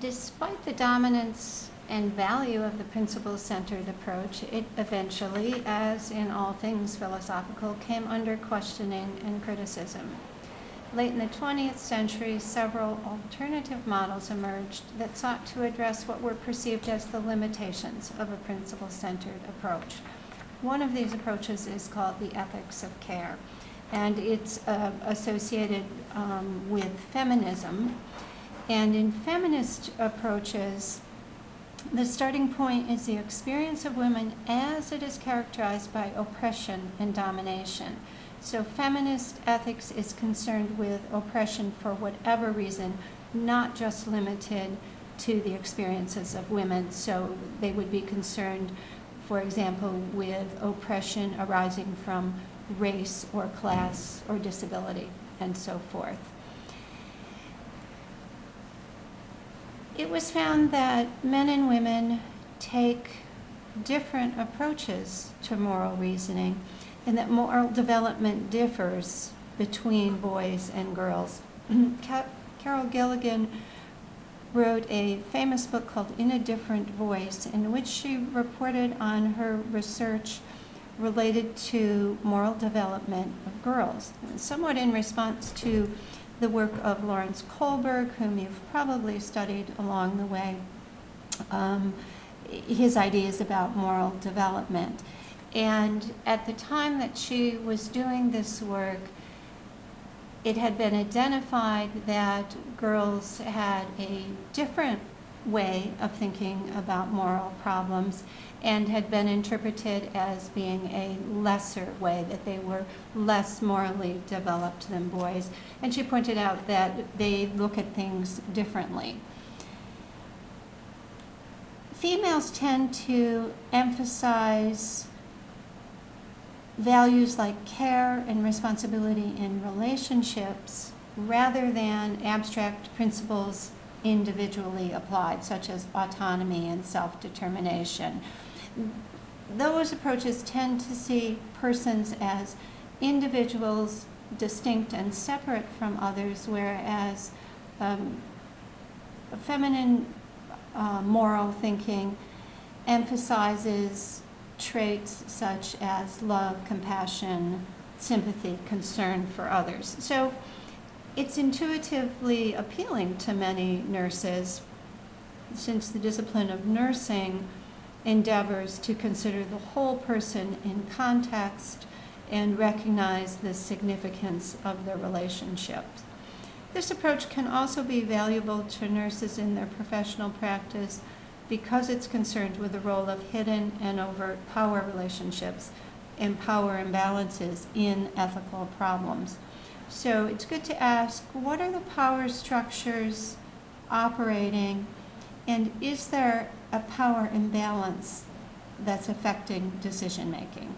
Despite the dominance and value of the principle-centered approach, it eventually, as in all things philosophical, came under questioning and criticism. Late in the 20th century, several alternative models emerged that sought to address what were perceived as the limitations of a principle-centered approach. One of these approaches is called the ethics of care, and it's associated with feminism. And in feminist approaches, the starting point is the experience of women as it is characterized by oppression and domination. So feminist ethics is concerned with oppression for whatever reason, not just limited to the experiences of women. So they would be concerned, for example, with oppression arising from race or class or disability and so forth. It was found that men and women take different approaches to moral reasoning, and that moral development differs between boys and girls. Carol Gilligan wrote a famous book called In a Different Voice, in which she reported on her research related to moral development of girls, somewhat in response to the work of Lawrence Kohlberg, whom you've probably studied along the way, his ideas about moral development. And at the time that she was doing this work, it had been identified that girls had a different way of thinking about moral problems and had been interpreted as being a lesser way, that they were less morally developed than boys. And she pointed out that they look at things differently. Females tend to emphasize values like care and responsibility in relationships rather than abstract principles individually applied, such as autonomy and self-determination. Those approaches tend to see persons as individuals, distinct and separate from others, whereas feminine moral thinking emphasizes traits such as love, compassion, sympathy, concern for others. So it's intuitively appealing to many nurses, since the discipline of nursing endeavors to consider the whole person in context and recognize the significance of their relationships. This approach can also be valuable to nurses in their professional practice because it's concerned with the role of hidden and overt power relationships and power imbalances in ethical problems. So it's good to ask, what are the power structures operating, and is there a power imbalance that's affecting decision making?